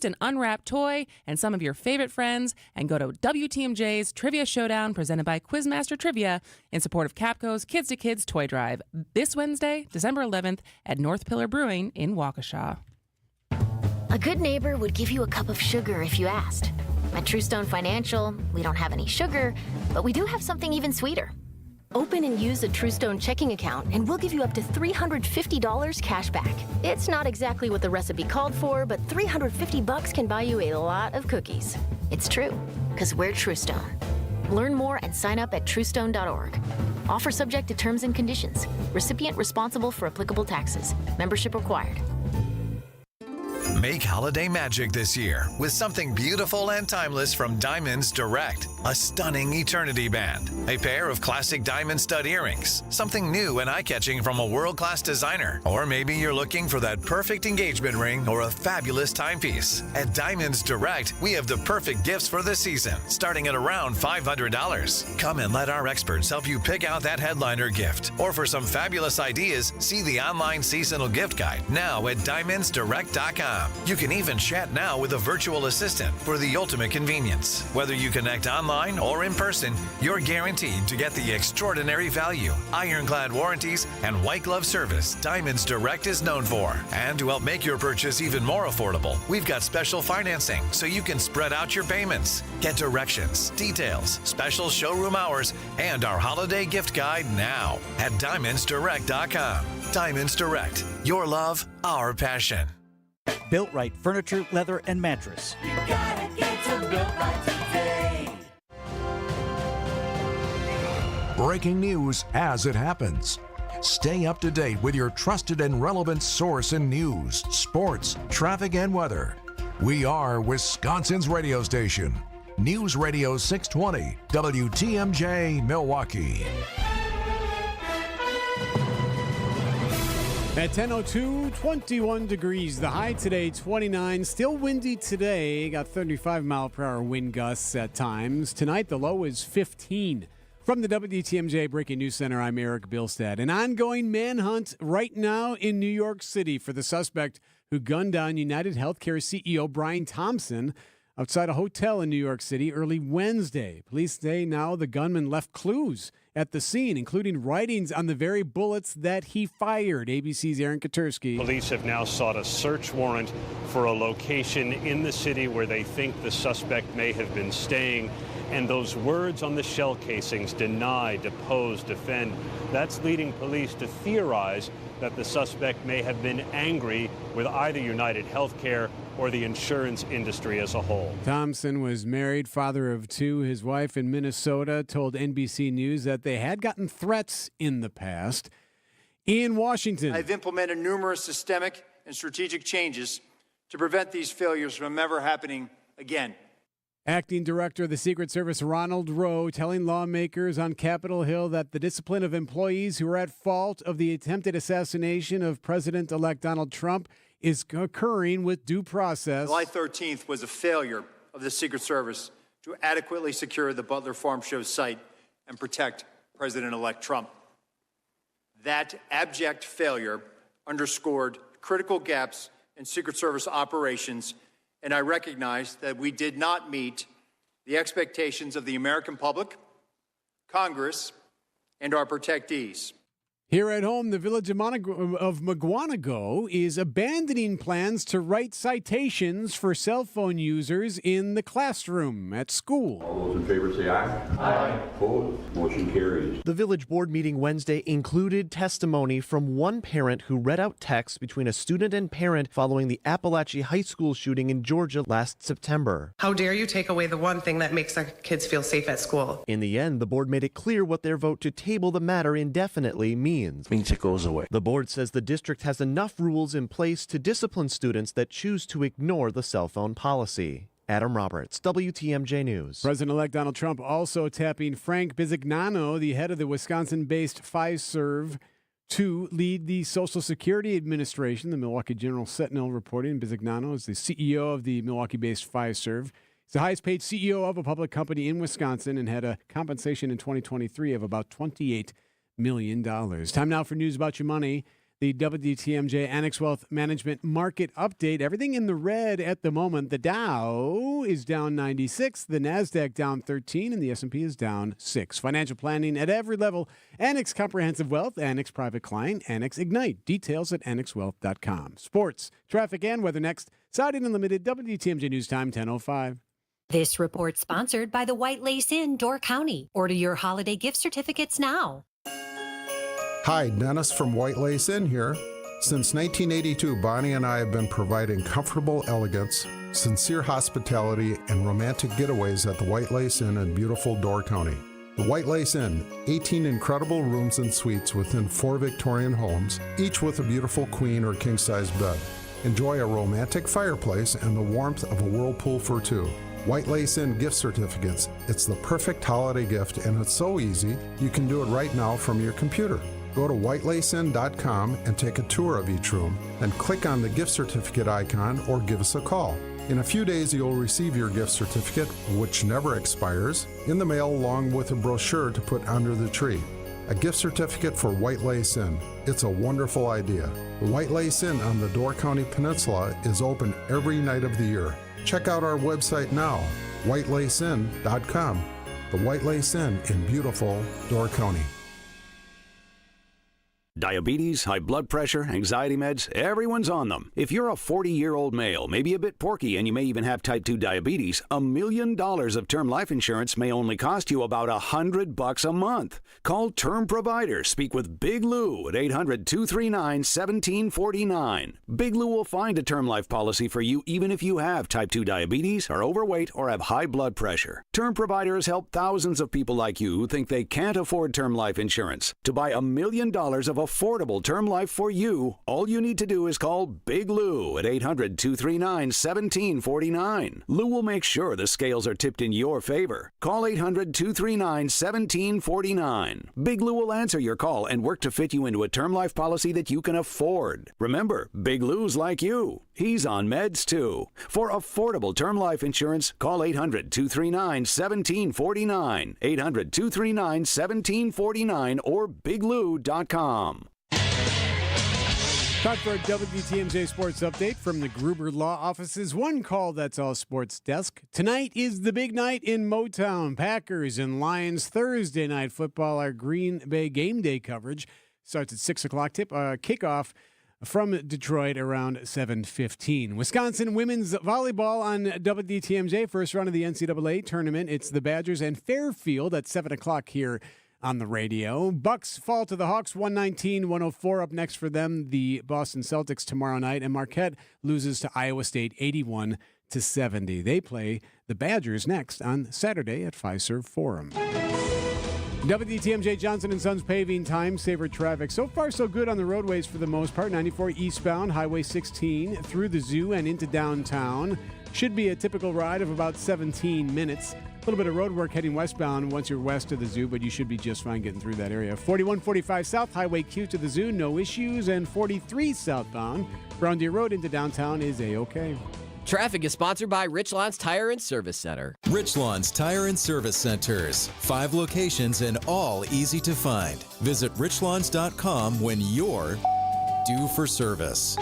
twist an unwrapped toy and some of your favorite friends and go to WTMJ's Trivia Showdown presented by Quizmaster Trivia in support of Capco's Kids to Kids Toy Drive this Wednesday, December 11th at North Pillar Brewing in Waukesha. A good neighbor would give you a cup of sugar if you asked. At Truestone Financial, we don't have any sugar, but we do have something even sweeter. Open and use a Truestone checking account, and we'll give you up to $350 cash back. It's not exactly what the recipe called for, but $350 can buy you a lot of cookies. It's true, because we're Truestone. Learn more and sign up at truestone.org. Offer subject to terms and conditions. Recipient responsible for applicable taxes. Membership required. Make holiday magic this year with something beautiful and timeless from Diamonds Direct. A stunning eternity band, a pair of classic diamond stud earrings, something new and eye-catching from a world-class designer, or maybe you're looking for that perfect engagement ring or a fabulous timepiece. At Diamonds Direct, we have the perfect gifts for the season, starting at around $500. Come and let our experts help you pick out that headliner gift, or for some fabulous ideas, see the online seasonal gift guide now at diamondsdirect.com. You can even chat now with a virtual assistant for the ultimate convenience. Whether you connect online or in person, you're guaranteed to get the extraordinary value, ironclad warranties, and white glove service Diamonds Direct is known for. And to help make your purchase even more affordable, we've got special financing so you can spread out your payments. Get directions, details, special showroom hours, and our holiday gift guide now at diamondsdirect.com. Diamonds Direct. Your love, our passion. Built Right Furniture, Leather, and Mattress. You gotta get to Built Right today. Breaking news as it happens. Stay up to date with your trusted and relevant source in news, sports, traffic, and weather. We are Wisconsin's radio station. News Radio 620, WTMJ, Milwaukee. At 10:02, 21 degrees. The high today, 29. Still windy today. Got 35-mile-per-hour wind gusts at times. Tonight, the low is 15. From the WTMJ Breaking News Center, I'm Eric Bilstad. An ongoing manhunt right now in New York City for the suspect who gunned down United Healthcare CEO Brian Thompson outside a hotel in New York City early Wednesday. Police say now the gunman left clues at the scene, including writings on the very bullets that he fired. ABC's Aaron Katersky. Police have now sought a search warrant for a location in the city where they think the suspect may have been staying. And those words on the shell casings, deny, depose, defend, that's leading police to theorize that the suspect may have been angry with either United Healthcare or the insurance industry as a whole. Thompson was married, father of two. His wife in Minnesota told NBC News that they had gotten threats in the past. In Washington, I've implemented numerous systemic and strategic changes to prevent these failures from ever happening again. Acting Director of the Secret Service Ronald Rowe telling lawmakers on Capitol Hill that the discipline of employees who were at fault of the attempted assassination of President-elect Donald Trump is occurring with due process. July 13th was a failure of the Secret Service to adequately secure the Butler Farm Show site and protect President-elect Trump. That abject failure underscored critical gaps in Secret Service operations, and I recognize that we did not meet the expectations of the American public, Congress, and our protectees. Here at home, the village of Mugwanago is abandoning plans to write citations for cell phone users in the classroom at school. All those in favor say aye. Aye. Opposed? Motion carries. The village board meeting Wednesday included testimony from one parent who read out texts between a student and parent following the Appalachia High School shooting in Georgia last September. How dare you take away the one thing that makes our kids feel safe at school? In the end, the board made it clear what their vote to table the matter indefinitely means it goes away. The board says the district has enough rules in place to discipline students that choose to ignore the cell phone policy. Adam Roberts, WTMJ News. President-elect Donald Trump also tapping Frank Bisignano, the head of the Wisconsin-based Fiserv, to lead the Social Security Administration. The Milwaukee General Sentinel reporting Bisignano is the CEO of the Milwaukee-based Fiserv. He's the highest-paid CEO of a public company in Wisconsin and had a compensation in 2023 of about $28 million. Time now for news about your money. The WTMJ Annex Wealth Management Market Update. Everything in the red at the moment. The Dow is down 96, the NASDAQ down 13, and the S&P is down 6. Financial planning at every level. Annex Comprehensive Wealth, Annex Private Client, Annex Ignite. Details at annexwealth.com. Sports, traffic, and weather next. Siding Unlimited, WTMJ News Time, 10:05. This report sponsored by the White Lace Inn, Door County. Order your holiday gift certificates now. Hi, Dennis from White Lace Inn here. Since 1982, Bonnie and I have been providing comfortable elegance, sincere hospitality, and romantic getaways at the White Lace Inn in beautiful Door County. The White Lace Inn, 18 incredible rooms and suites within 4 Victorian homes, each with a beautiful queen or king-size bed. Enjoy a romantic fireplace and the warmth of a whirlpool for two. White Lace Inn gift certificates. It's the perfect holiday gift, and it's so easy, you can do it right now from your computer. Go to whitelaceinn.com and take a tour of each room, and click on the gift certificate icon or give us a call. In a few days, you'll receive your gift certificate, which never expires, in the mail along with a brochure to put under the tree. A gift certificate for White Lace Inn. It's a wonderful idea. The White Lace Inn on the Door County Peninsula is open every night of the year. Check out our website now, whitelaceinn.com. The White Lace Inn in beautiful Door County. Diabetes, high blood pressure, anxiety meds, everyone's on them. If you're a 40-year-old male, maybe a bit porky, and you may even have type 2 diabetes, $1 million of term life insurance may only cost you about $100 a month. Call Term Provider. Speak with Big Lou at 800-239-1749. Big Lou will find a term life policy for you even if you have type 2 diabetes, are overweight, or have high blood pressure. Term Provider has helped thousands of people like you who think they can't afford term life insurance. To buy $1 million of affordable term life for you, all you need to do is call Big Lou at 800-239-1749. Lou will make sure the scales are tipped in your favor. Call 800-239-1749. Big Lou will answer your call and work to fit you into a term life policy that you can afford. Remember, Big Lou's like you. He's on meds too. For affordable term life insurance, call 800-239-1749. 800-239-1749 or biglou.com. Time for a WTMJ Sports Update from the Gruber Law Office's One Call That's All Sports Desk. Tonight is the big night in Motown. Packers and Lions Thursday Night Football. Our Green Bay Game Day coverage starts at 6 o'clock. Kickoff from Detroit around 7:15. Wisconsin women's volleyball on WTMJ. First round of the NCAA tournament. It's the Badgers and Fairfield at 7 o'clock here on the radio. Bucks fall to the Hawks 119-104. Up next for them, the Boston Celtics tomorrow night. And Marquette loses to Iowa State 81-70. They play the Badgers next on Saturday at Fiserv Forum. WTMJ Johnson & Sons paving time saver traffic. So far, so good on the roadways for the most part. 94 eastbound, Highway 16 through the zoo and into downtown. Should be a typical ride of about 17 minutes. A little bit of road work heading westbound once you're west of the zoo, but you should be just fine getting through that area. 4145 South, Highway Q to the zoo, no issues. And 43 southbound, Brown Deer Road into downtown is A-OK. Traffic is sponsored by Richlands Tire and Service Center. Richlands Tire and Service Centers. 5 locations and all easy to find. Visit richlands.com when you're due for service.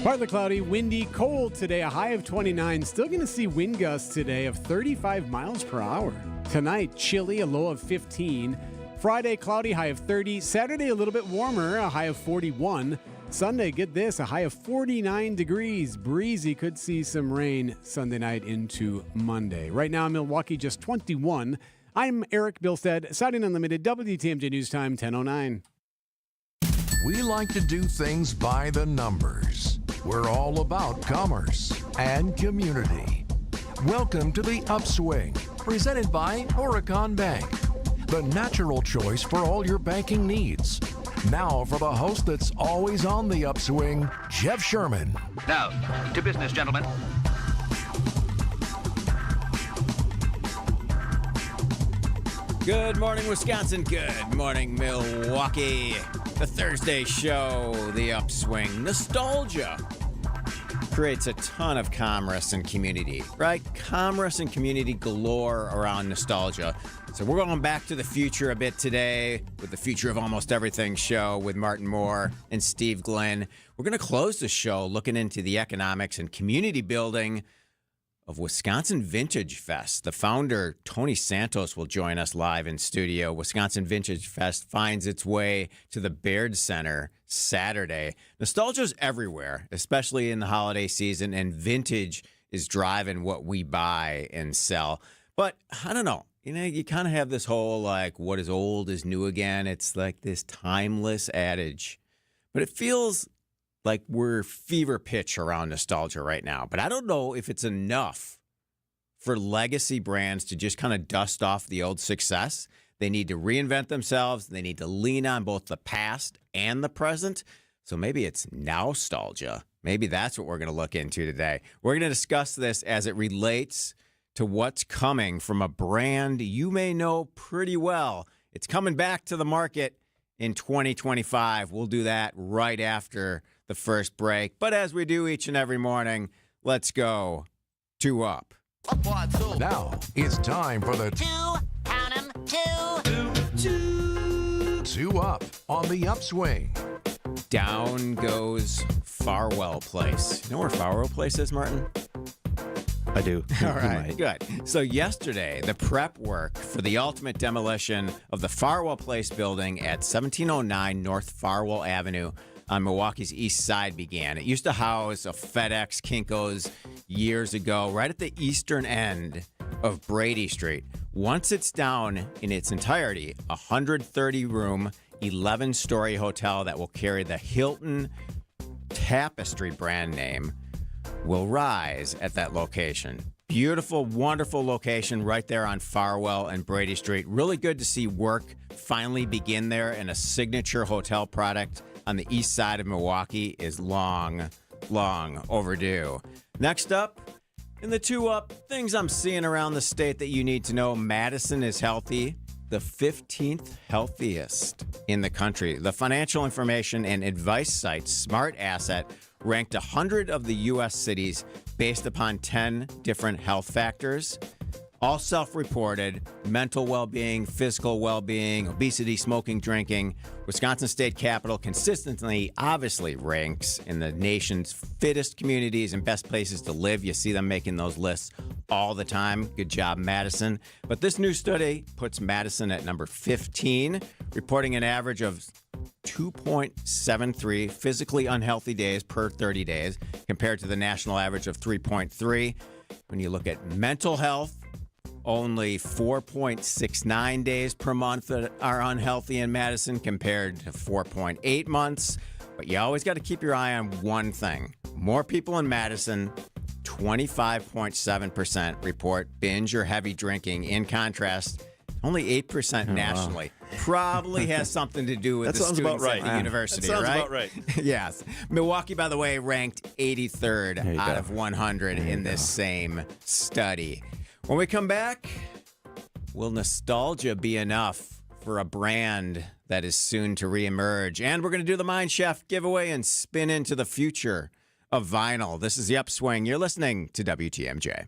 Partly cloudy, windy, cold today, a high of 29. Still going to see wind gusts today of 35 miles per hour. Tonight, chilly, a low of 15. Friday, cloudy, high of 30. Saturday, a little bit warmer, a high of 41. Sunday, get this, a high of 49 degrees. Breezy, could see some rain Sunday night into Monday. Right now, Milwaukee just 21. I'm Eric Bilstead, Siding Unlimited, WTMJ News Time, 10:09. We like to do things by the numbers. We're all about commerce and community. Welcome to the Upswing, presented by Horicon Bank, the natural choice for all your banking needs. Now for the host that's always on the upswing, Jeff Sherman. Now, to business, gentlemen. Good morning, Wisconsin. Good morning, Milwaukee. The Thursday show, the Upswing. Nostalgia. creates a ton of commerce and community, right? Commerce and community galore around nostalgia. So we're going back to the future a bit today with the Future of Almost Everything show with Martin Moore and Steve Glenn. We're going to close the show looking into the economics and community building of Wisconsin Vintage Fest. The founder, Tony Santos, will join us live in studio. Wisconsin Vintage Fest finds its way to the Baird Center Saturday. Nostalgia's everywhere, especially in the holiday season, and vintage is driving what we buy and sell. But I don't know. You know, you kind of have this whole, like, what is old is new again. It's like this timeless adage. But it feels like we're fever pitch around nostalgia right now. But I don't know if it's enough for legacy brands to just kind of dust off the old success. They need to reinvent themselves. They need to lean on both the past and the present. So maybe it's nostalgia. Maybe that's what we're going to look into today. We're going to discuss this as it relates to what's coming from a brand you may know pretty well. It's coming back to the market in 2025. We'll do that right after the first break. But as we do each and every morning, let's go to Up. Now it's time for the Two Up on the Upswing. Down goes Farwell Place. You know where Farwell Place is, Martin? I do. All right, good. So yesterday, the prep work for the ultimate demolition of the Farwell Place building at 1709 North Farwell Avenue on Milwaukee's east side began. It used to house a FedEx Kinko's years ago, right at the eastern end of Brady Street. Once it's down in its entirety, a 130-room, 11-story hotel that will carry the Hilton Tapestry brand name will rise at that location. Beautiful, wonderful location right there on Farwell and Brady Street. Really good to see work finally begin there, and a signature hotel product on the east side of Milwaukee is long overdue. Next up, in the Two Up, things I'm seeing around the state that you need to know. Madison is healthy, the 15th healthiest in the country. The financial information and advice site Smart Asset ranked 100 of the U.S. cities based upon 10 different health factors, all self-reported: mental well-being, physical well-being, obesity, smoking, drinking. Wisconsin State Capitol consistently, obviously, ranks in the nation's fittest communities and best places to live. You see them making those lists all the time. Good job, Madison. But this new study puts Madison at number 15, reporting an average of 2.73 physically unhealthy days per 30 days, compared to the national average of 3.3. When you look at mental health, only 4.69 days per month that are unhealthy in Madison compared to 4.8 months. But you always got to keep your eye on one thing. More people in Madison, 25.7% report binge or heavy drinking. In contrast, only 8% nationally. Wow. Probably has something to do with that the sounds students about right. at the university, that sounds right? about right. Yes. Milwaukee, by the way, ranked 83rd out of 100 in this same study. When we come back, will nostalgia be enough for a brand that is soon to reemerge? And we're going to do the Mind Chef giveaway and spin into the future of vinyl. This is The Upswing. You're listening to WTMJ.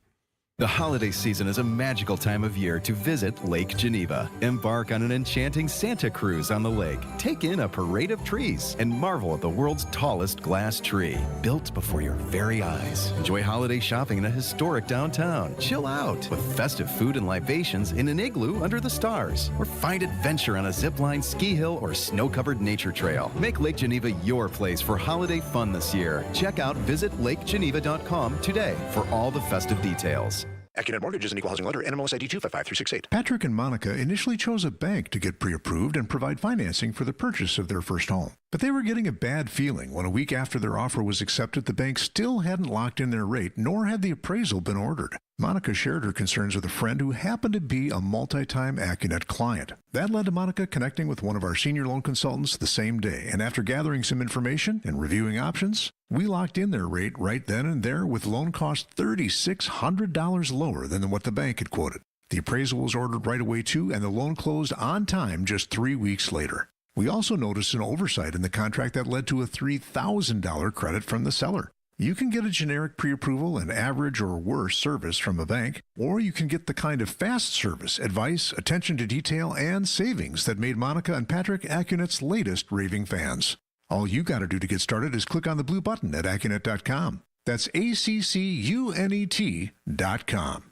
The holiday season is a magical time of year to visit Lake Geneva. Embark on an enchanting Santa cruise on the lake. Take in a parade of trees and marvel at the world's tallest glass tree, built before your very eyes. Enjoy holiday shopping in a historic downtown. Chill out with festive food and libations in an igloo under the stars. Or find adventure on a zipline, ski hill, or snow-covered nature trail. Make Lake Geneva your place for holiday fun this year. Check out visitlakegeneva.com today for all the festive details. AccuNet Mortgage is an equal housing lender. NMLS ID 255368. Patrick and Monica initially chose a bank to get pre-approved and provide financing for the purchase of their first home. But they were getting a bad feeling when a week after their offer was accepted, the bank still hadn't locked in their rate, nor had the appraisal been ordered. Monica shared her concerns with a friend who happened to be a multi-time AccuNet client. That led to Monica connecting with one of our senior loan consultants the same day, and after gathering some information and reviewing options, we locked in their rate right then and there with loan costs $3,600 lower than what the bank had quoted. The appraisal was ordered right away too, and the loan closed on time just 3 weeks later. We also noticed an oversight in the contract that led to a $3,000 credit from the seller. You can get a generic pre-approval and average or worse service from a bank, or you can get the kind of fast service, advice, attention to detail, and savings that made Monica and Patrick Acunet's latest raving fans. All you got to do to get started is click on the blue button at Accunet.com. That's ACCUNET.com.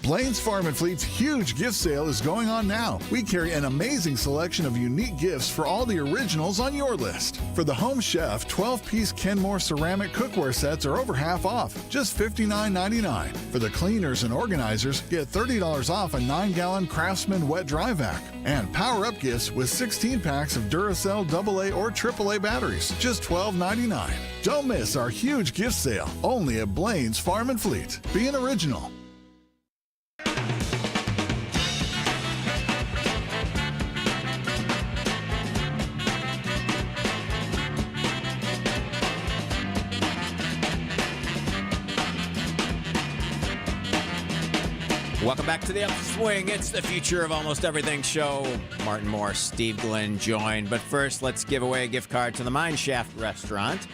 Blaine's Farm and Fleet's huge gift sale is going on now. We carry an amazing selection of unique gifts for all the originals on your list. For the home chef, 12-piece Kenmore ceramic cookware sets are over half off, just $59.99. For the cleaners and organizers, get $30 off a 9-gallon Craftsman wet dry vac. And power-up gifts with 16 packs of Duracell AA or AAA batteries, just $12.99. Don't miss our huge gift sale, only at Blaine's Farm and Fleet. Be an original. Welcome back to the Upswing. It's the Future of Almost Everything show. Martin Moore, Steve Glenn joined. But first, let's give away a gift card to the Mine Shaft restaurant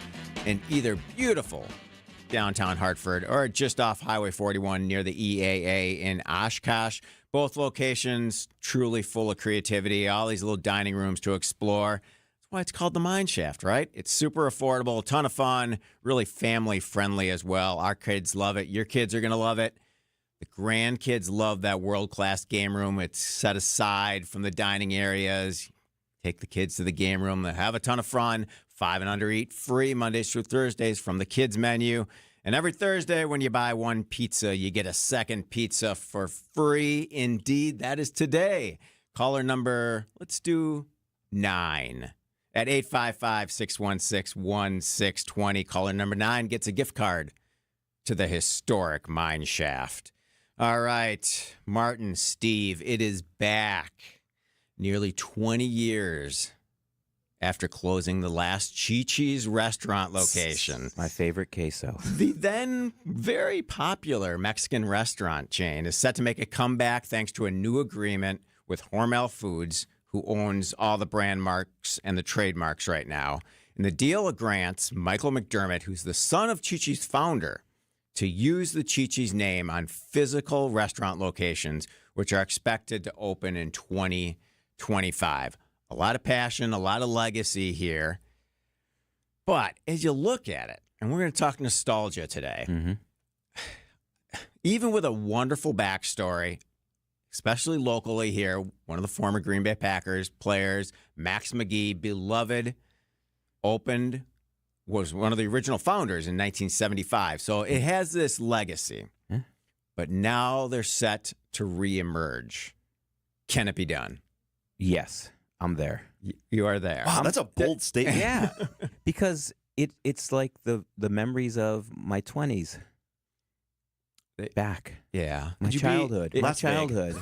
in either beautiful downtown Hartford or just off Highway 41 near the EAA in Oshkosh. Both locations truly full of creativity, all these little dining rooms to explore. That's why it's called the Mine Shaft, right? It's super affordable, a ton of fun, really family friendly as well. Our kids love it. Your kids are going to love it. The grandkids love that world-class game room. It's set aside from the dining areas. Take the kids to the game room. They have a ton of fun. 5 and under eat free Mondays through Thursdays from the kids menu. And every Thursday when you buy one pizza, you get a second pizza for free. Indeed, that is today. Caller number, let's do 9 at 855-616-1620. Caller number 9 gets a gift card to the historic Mine Shaft. All right, Martin, Steve, it is back. Nearly 20 years after closing the last Chi-Chi's restaurant location. My favorite queso. The then very popular Mexican restaurant chain is set to make a comeback thanks to a new agreement with Hormel Foods, who owns all the brand marks and the trademarks right now. And the deal grants Michael McDermott, who's the son of Chi-Chi's founder, to use the Chi-Chi's name on physical restaurant locations, which are expected to open in 2025. A lot of passion, a lot of legacy here. But as you look at it, and we're going to talk nostalgia today, even with a wonderful backstory, especially locally here, one of the former Green Bay Packers players, Max McGee, beloved, was one of the original founders in 1975. So it has this legacy. But now they're set to reemerge. Can it be done? Yes, I'm there. You are there. Wow, that's a bold statement. Yeah, because it's like the memories of my 20s. Back. Yeah. My childhood. My childhood.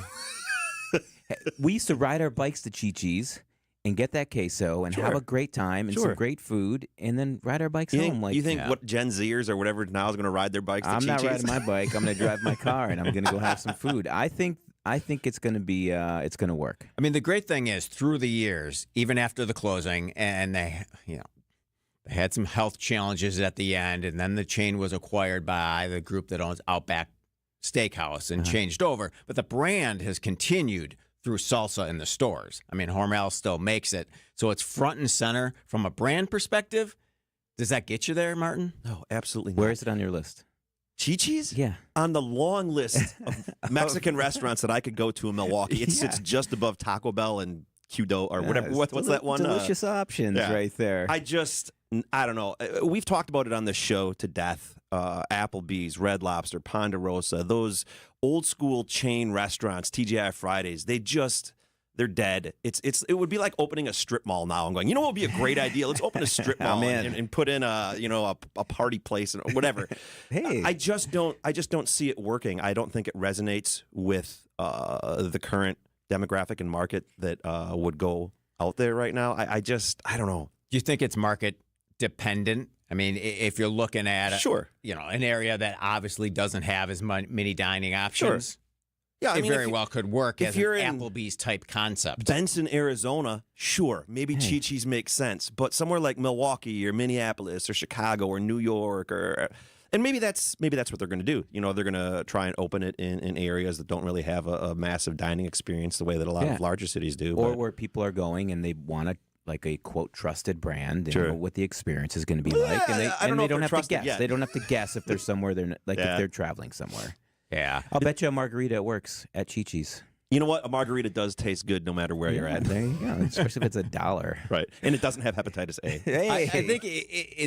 We used to ride our bikes to Chi-Chi's and get that queso and have a great time and some great food and then ride our bikes home. You think what Gen Zers or whatever now is going to ride their bikes to I'm Chi-Chi's? not riding my bike. I'm going to drive my car and I'm going to go have some food. I think it's going to be it's going to work. I mean, the great thing is through the years, even after the closing, and they had some health challenges at the end, and then the chain was acquired by the group that owns Outback Steakhouse and changed over. But the brand has continued through salsa in the stores. I mean, Hormel still makes it. So it's front and center from a brand perspective. Does that get you there, Martin? No, absolutely not. Where is it on your list? Chi-Chi's? Yeah. On the long list of Mexican restaurants that I could go to in Milwaukee, it sits just above Taco Bell and Qdo or whatever. What's that one? Delicious options right there. I don't know. We've talked about it on the show to death. Applebee's, Red Lobster, Ponderosa, those old school chain restaurants, TGI Fridays, they're dead. It would be like opening a strip mall now. I'm going, you know what would be a great idea? Let's open a strip mall and put in a party place or whatever. Hey. I just don't see it working. I don't think it resonates with the current demographic and market that would go out there right now. I don't know. Do you think it's market dependent? I mean, if you're looking at an area that obviously doesn't have as many dining options. Yeah, I it mean, very well could work if as you're an in Applebee's type concept. Benson, Arizona, sure, maybe Chi-Chi's makes sense, but somewhere like Milwaukee or Minneapolis or Chicago or New York and maybe that's what they're going to do. You know, they're going to try and open it in areas that don't really have a massive dining experience the way that a lot of larger cities do. Or where people are going and they want like a quote trusted brand and know what the experience is going to be like, and they don't have to guess. Yet. They don't have to guess if they're somewhere if they're traveling somewhere. Yeah, I'll bet you a margarita works at Chi-Chi's. You know what? A margarita does taste good no matter where you're at. There you go, especially if it's $1. Right. And it doesn't have hepatitis A. I think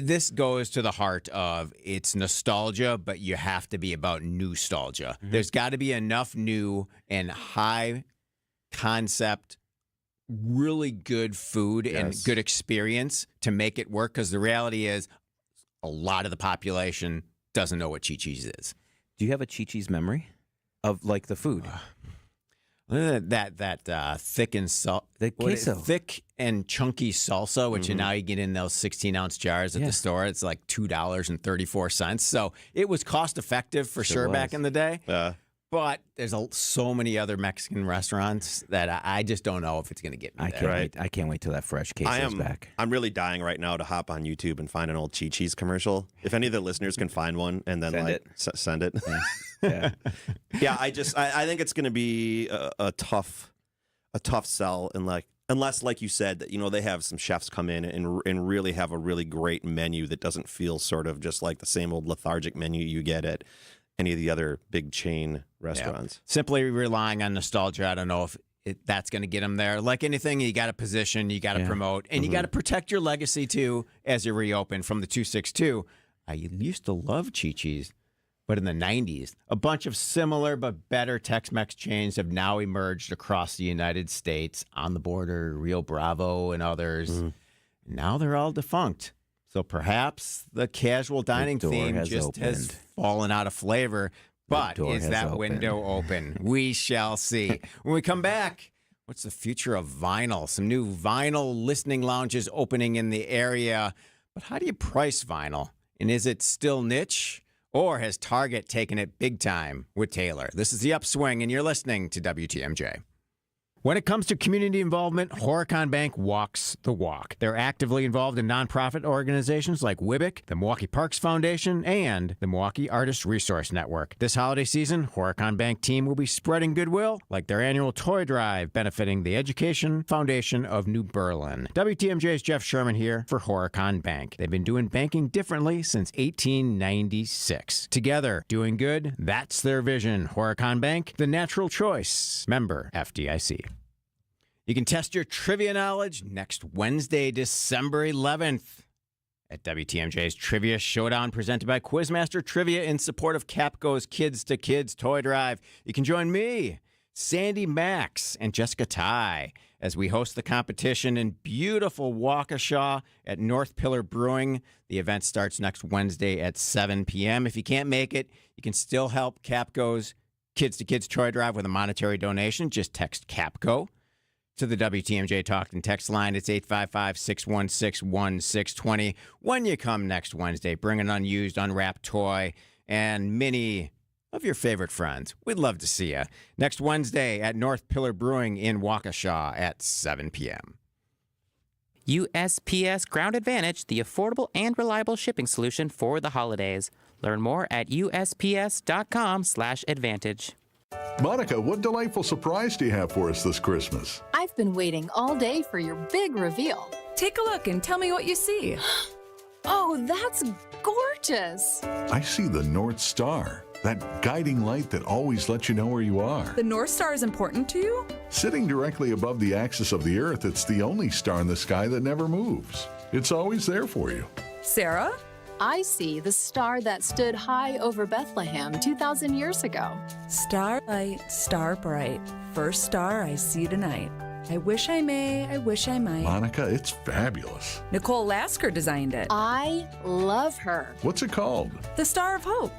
this goes to the heart of it's nostalgia, but you have to be about nostalgia. Mm-hmm. There's got to be enough new and high concept, really good food and good experience to make it work, because the reality is a lot of the population doesn't know what Chi-Chi's is. Do you have a Chi-Chi's memory of like the food? That thick and queso. Thick and chunky salsa, which you now you get in those 16-ounce jars at the store. It's like $2.34. So it was cost effective for sure back in the day. But there's so many other Mexican restaurants that I just don't know if it's going to get me there. I can't wait till that fresh queso is back. I'm really dying right now to hop on YouTube and find an old Chi-Chi's commercial. If any of the listeners can find one and then send it. Yeah. Yeah, I think it's going to be a tough sell, and unless, like you said, that they have some chefs come in and really have a really great menu that doesn't feel sort of just like the same old lethargic menu you get at any of the other big chain restaurants. Yeah. Simply relying on nostalgia, I don't know if that's going to get them there. Like anything, you got to position, you got to promote, and you got to protect your legacy too as you reopen. From the 262, I used to love Chi-Chi's, but in the 90s, a bunch of similar but better Tex-Mex chains have now emerged across the United States, On the Border, Rio Bravo, and others. Now they're all defunct. So perhaps the casual dining theme has fallen out of flavor. But is that window open? We shall see. When we come back, what's the future of vinyl? Some new vinyl listening lounges opening in the area. But how do you price vinyl? And is it still niche? Or has Target taken it big time with Taylor? This is The Upswing, and you're listening to WTMJ. When it comes to community involvement, Horicon Bank walks the walk. They're actively involved in nonprofit organizations like WIBIC, the Milwaukee Parks Foundation, and the Milwaukee Artist Resource Network. This holiday season, Horicon Bank team will be spreading goodwill, like their annual toy drive benefiting the Education Foundation of New Berlin. WTMJ's Jeff Sherman here for Horicon Bank. They've been doing banking differently since 1896. Together, doing good, that's their vision. Horicon Bank, the natural choice. Member FDIC. You can test your trivia knowledge next Wednesday, December 11th at WTMJ's Trivia Showdown, presented by Quizmaster Trivia in support of Capco's Kids to Kids Toy Drive. You can join me, Sandy Max, and Jessica Ty as we host the competition in beautiful Waukesha at North Pillar Brewing. The event starts next Wednesday at 7 p.m. If you can't make it, you can still help Capco's Kids to Kids Toy Drive with a monetary donation. Just text Capco to the WTMJ Talk and Text line. It's 855-616-1620. When you come next Wednesday, bring an unused, unwrapped toy and many of your favorite friends. We'd love to see you. Next Wednesday at North Pillar Brewing in Waukesha at 7 p.m. USPS Ground Advantage, the affordable and reliable shipping solution for the holidays. Learn more at USPS.com/advantage. Monica, what delightful surprise do you have for us this Christmas? I've been waiting all day for your big reveal. Take a look and tell me what you see. Oh, that's gorgeous. I see the North Star, that guiding light that always lets you know where you are. The North Star is important to you? Sitting directly above the axis of the Earth, it's the only star in the sky that never moves. It's always there for you. Sarah? I see the star that stood high over Bethlehem 2,000 years ago. Starlight, star bright, first star I see tonight. I wish I may, I wish I might. Monica, it's fabulous. Nicole Lasker designed it. I love her. What's it called? The Star of Hope.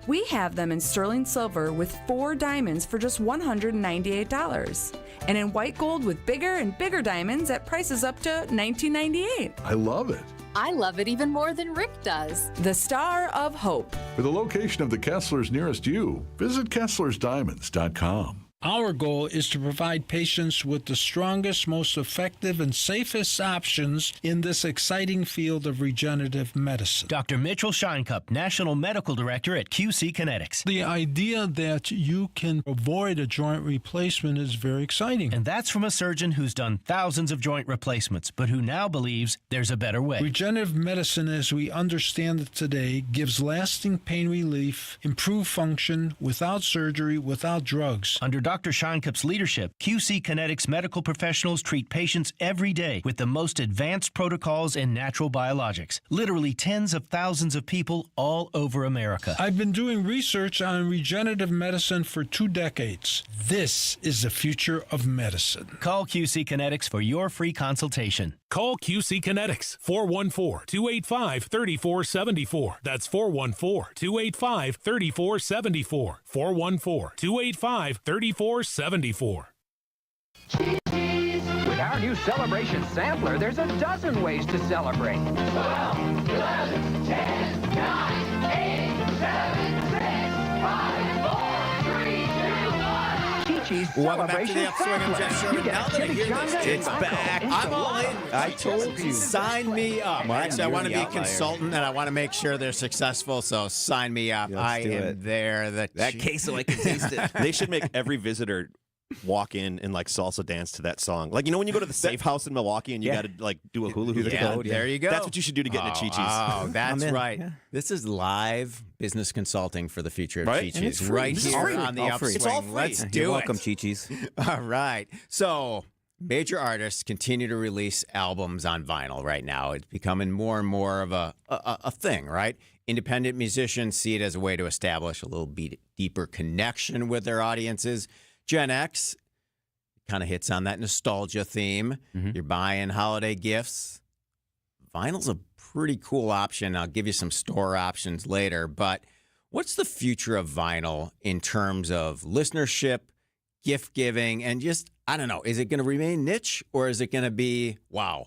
We have them in sterling silver with 4 diamonds for just $198. And in white gold with bigger and bigger diamonds at prices up to $19.98. I love it. I love it even more than Rick does. The Star of Hope. For the location of the Kesslers nearest you, visit KesslersDiamonds.com. Our goal is to provide patients with the strongest, most effective, and safest options in this exciting field of regenerative medicine. Dr. Mitchell Scheinkup, National Medical Director at QC Kinetics. The idea that you can avoid a joint replacement is very exciting. And that's from a surgeon who's done thousands of joint replacements, but who now believes there's a better way. Regenerative medicine, as we understand it today, gives lasting pain relief, improved function, without surgery, without drugs. Under Dr. Scheinkup's leadership, QC Kinetics medical professionals treat patients every day with the most advanced protocols in natural biologics. Literally tens of thousands of people all over America. I've been doing research on regenerative medicine for 2 decades. This is the future of medicine. Call QC Kinetics for your free consultation. Call QC Kinetics, 414-285-3474. That's 414-285-3474. 414-285-3474. With our new Celebration Sampler, there's a dozen ways to celebrate. 12, 11, 10, 9, 8, 7, 6, 5, 4, 3, 2, 1. Chi-Chi's Welcome back to the Celebration Upswing. I'm Jeff Sampler. Sherman. Now that I hear this, it's back. I'm all in. I told you. Sign me up. Actually, I want to be a consultant, and I want to make sure they're successful, so sign me up. I am there. That queso, I can taste it. They should make every visitor walk in and like salsa dance to that song. Like, you know when you go to the safe house in Milwaukee and you got to like do a hula hoop? There you go. That's what you should do to get into Chi-Chi's. Oh, that's right. Yeah. This is live business consulting for the future of Chi-Chi's. Right here on the Upswing. It's all free. Let's do You're it. welcome, Chi-Chi's. All right. So major artists continue to release albums on vinyl right now. It's becoming more and more of a thing, right? Independent musicians see it as a way to establish a little deeper connection with their audiences. Gen X kind of hits on that nostalgia theme. You're buying holiday gifts. Vinyl's a pretty cool option. I'll give you some store options later. But what's the future of vinyl in terms of listenership, gift giving, and just, I don't know, is it going to remain niche or is it going to be, wow,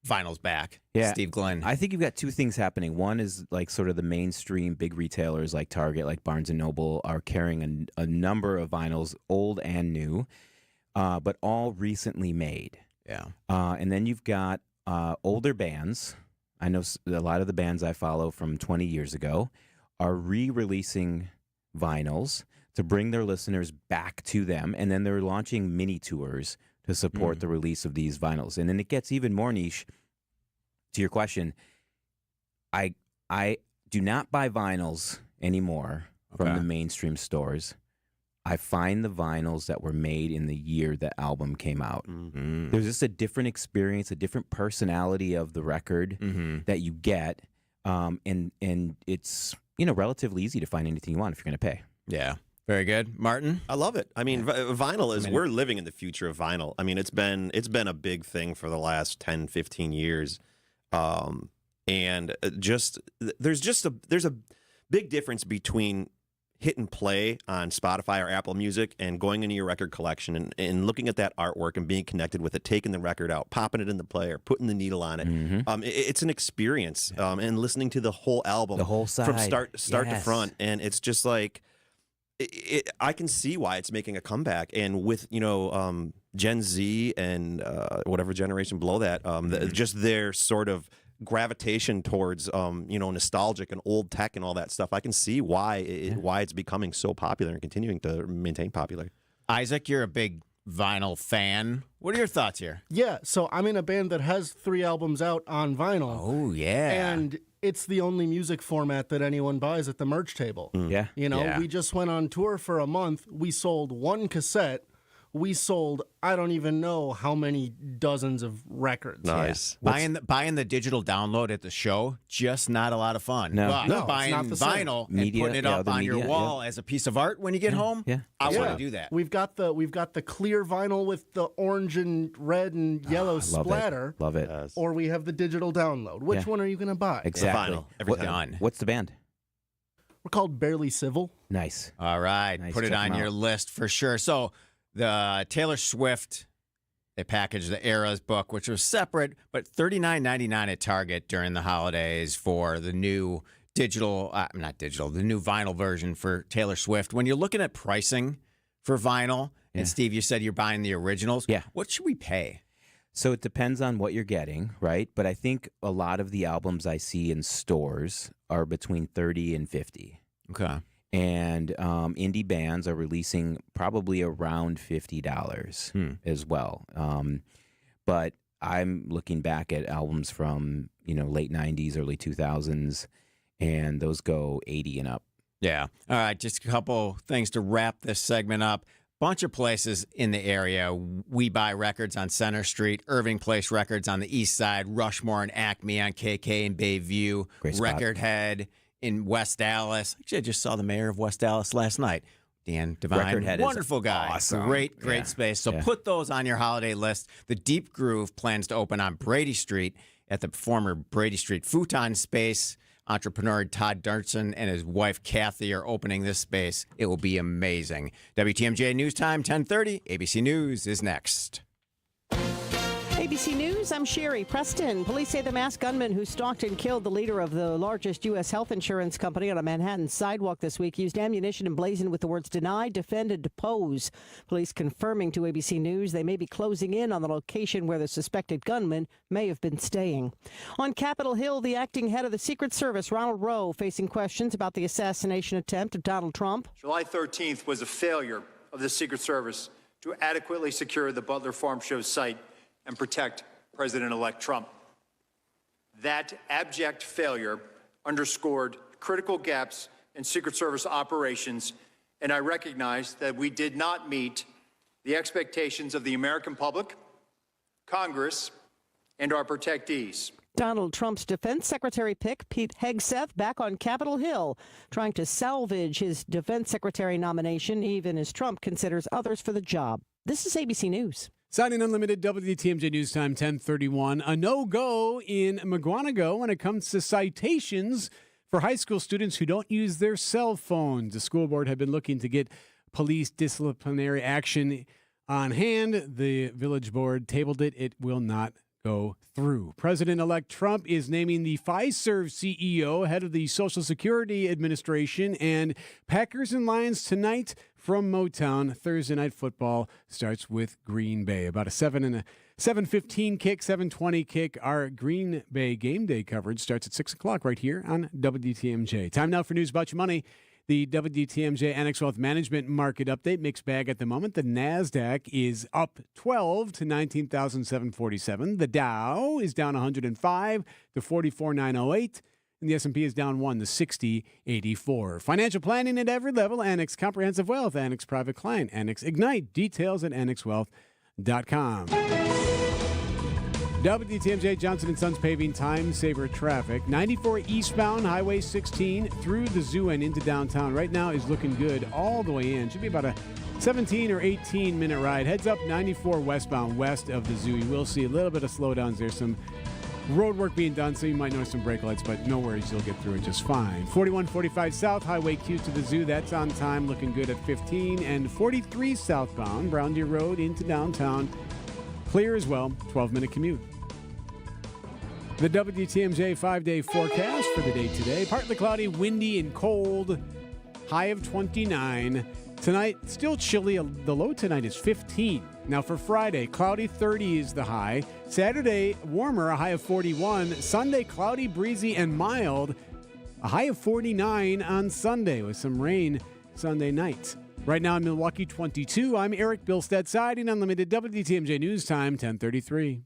vinyl's back? Yeah. Steve Glenn. I think you've got two things happening. One is like sort of the mainstream big retailers like Target, like Barnes & Noble are carrying a number of vinyls, old and new, but all recently made. Yeah. And then you've got older bands. I know a lot of the bands I follow from 20 years ago are re-releasing vinyls to bring their listeners back to them, and then they're launching mini tours to support the release of these vinyls. And then it gets even more niche. To your question, I do not buy vinyls anymore from the mainstream stores. I find the vinyls that were made in the year the album came out. There's just a different experience, a different personality of the record that you get, and it's relatively easy to find anything you want if you're going to pay. Yeah. Very good. Martin? I love it. I mean, vinyl is, we're living in the future of vinyl. I mean, it's been a big thing for the last 10, 15 years. And there's a big difference between hit and play on Spotify or Apple Music and going into your record collection and looking at that artwork and being connected with it, taking the record out, popping it in the player, putting the needle on it. It's an experience, and listening to the whole album, the whole side, from start to front. And it's just like, I can see why it's making a comeback. And with, Gen Z and whatever generation below that, just their sort of gravitation towards nostalgic and old tech and all that stuff, I can see why it's becoming so popular and continuing to maintain popular. Isaac, you're a big vinyl fan. What are your thoughts here? Yeah, so I'm in a band that has 3 albums out on vinyl. Oh, yeah. And it's the only music format that anyone buys at the merch table. Yeah. We just went on tour for a month. We sold 1 cassette. We sold, I don't even know how many dozens of records. Nice. Yeah. Buying the digital download at the show, just not a lot of fun. No, but buying it's not the same. vinyl and putting it up on your wall as a piece of art when you get home, I want to do that. We've got the clear vinyl with the orange and red and yellow splatter. Love it. Yes. Or we have the digital download. Which one are you going to buy? Exactly. Vinyl. Every time. What's the band? We're called Barely Civil. Nice. All right. Nice. Put it Check on 'em your out. list for sure. So the Taylor Swift They packaged the Eras book, which was separate, but $39.99 at Target during the holidays for the new the new vinyl version for Taylor Swift. When you're looking at pricing for vinyl, and Steve, you said you're buying the originals. Yeah. What should we pay? So it depends on what you're getting, right? But I think a lot of the albums I see in stores are between 30 and 50. Okay. And indie bands are releasing probably around $50 as well. But I'm looking back at albums from late 90s, early 2000s, and those go 80 and up. Yeah. All right. Just a couple things to wrap this segment up. Bunch of places in the area. We Buy Records on Center Street, Irving Place Records on the east side, Rushmore and Acme on KK and Bayview, Great spot. Record Head in West Dallas. Actually, I just saw the mayor of West Dallas last night. Dan Devine, Record Head is wonderful guy. awesome. Great Yeah. space. So Yeah. put those on your holiday list. The Deep Groove plans to open on Brady Street at the former Brady Street Futon space. Entrepreneur Todd Dirksen and his wife Kathy are opening this space. It will be amazing. WTMJ News Time, 10:30. ABC News is next. ABC News, I'm Sherry Preston. Police say the masked gunman who stalked and killed the leader of the largest U.S. health insurance company on a Manhattan sidewalk this week used ammunition emblazoned with the words deny, defend, and depose. Police confirming to ABC News they may be closing in on the location where the suspected gunman may have been staying. On Capitol Hill, the acting head of the Secret Service, Ronald Rowe, facing questions about the assassination attempt of Donald Trump. July 13th was a failure of the Secret Service to adequately secure the Butler Farm Show site and protect President-elect Trump. That abject failure underscored critical gaps in Secret Service operations, and I recognize that we did not meet the expectations of the American public, Congress, and our protectees. Donald Trump's defense secretary pick, Pete Hegseth, back on Capitol Hill, trying to salvage his defense secretary nomination, even as Trump considers others for the job. This is ABC News. Signing Unlimited, WTMJ News Time, 10:31. A no-go in McGuanago when it comes to citations for high school students who don't use their cell phones. The school board had been looking to get police disciplinary action on hand. The village board tabled it. It will not go through. President-elect Trump is naming the Fiserv CEO head of the Social Security Administration, and Packers and Lions tonight from Motown. Thursday night football starts with Green Bay. About a 7:15 kick, 7:20 kick. Our Green Bay game day coverage starts at 6 o'clock right here on WTMJ. Time now for news about your money. The WTMJ Annex Wealth Management Market Update, mixed bag at the moment. The NASDAQ is up 12 to 19,747. The Dow is down 105 to 44,908. And the S&P is down 1 to 60,84. Financial planning at every level. Annex Comprehensive Wealth, Annex Private Client, Annex Ignite. Details at annexwealth.com. WTMJ Johnson & Sons Paving Time Saver Traffic. 94 eastbound, Highway 16 through the zoo and into downtown. Right now is looking good all the way in. Should be about a 17 or 18-minute ride. Heads up 94 westbound west of the zoo. You will see a little bit of slowdowns. There's some road work being done, so you might notice some brake lights, but no worries. You'll get through it just fine. 4145 south, Highway Q to the zoo. That's on time, looking good at 15. And 43 southbound, Brown Deer Road into downtown. Clear as well, 12-minute commute. The WTMJ 5-day forecast for the day today. Partly cloudy, windy, and cold. High of 29. Tonight, still chilly. The low tonight is 15. Now for Friday, cloudy, 30 is the high. Saturday, warmer, a high of 41. Sunday, cloudy, breezy, and mild. A high of 49 on Sunday with some rain Sunday night. Right now in Milwaukee, 22. I'm Eric Bilstead, siding Unlimited WTMJ News Time, 10:33.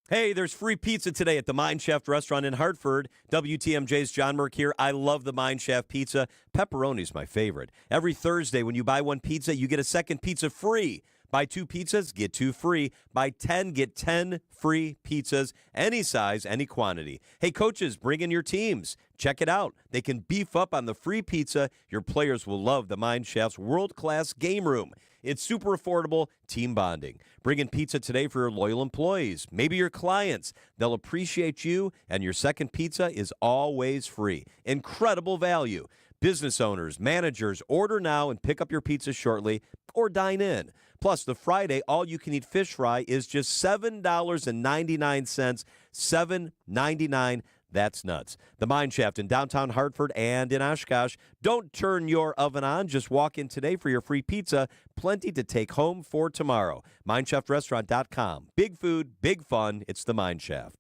Hey, there's free pizza today at the Mine Shaft restaurant in Hartford. WTMJ's John Merck here. I love the Mine Shaft pizza. Pepperoni's my favorite. Every Thursday, when you buy one pizza, you get a second pizza free. Buy 2 pizzas, get 2 free. Buy 10, get 10 free pizzas. Any size, any quantity. Hey, coaches, bring in your teams. Check it out. They can beef up on the free pizza. Your players will love the Mine Shaft's world-class game room. It's super affordable, team bonding. Bring in pizza today for your loyal employees, maybe your clients. They'll appreciate you, and your second pizza is always free. Incredible value. Business owners, managers, order now and pick up your pizza shortly or dine in. Plus, the Friday all-you-can-eat fish fry is just $7.99. $7.99. That's nuts. The Mine Shaft in downtown Hartford and in Oshkosh. Don't turn your oven on. Just walk in today for your free pizza. Plenty to take home for tomorrow. MineShaftRestaurant.com. Big food, big fun. It's the Mine Shaft.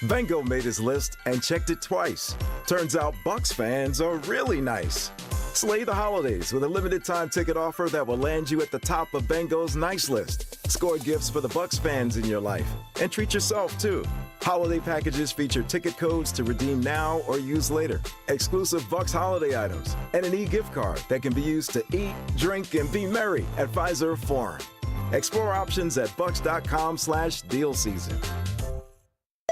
Bengo made his list and checked it twice. Turns out Bucks fans are really nice. Slay the holidays with a limited time ticket offer that will land you at the top of Bengo's nice list. Score gifts for the Bucks fans in your life. And treat yourself, too. Holiday packages feature ticket codes to redeem now or use later. Exclusive Bucks holiday items. And an e-gift card that can be used to eat, drink, and be merry at Fiserv Forum. Explore options at bucks.com/deal season.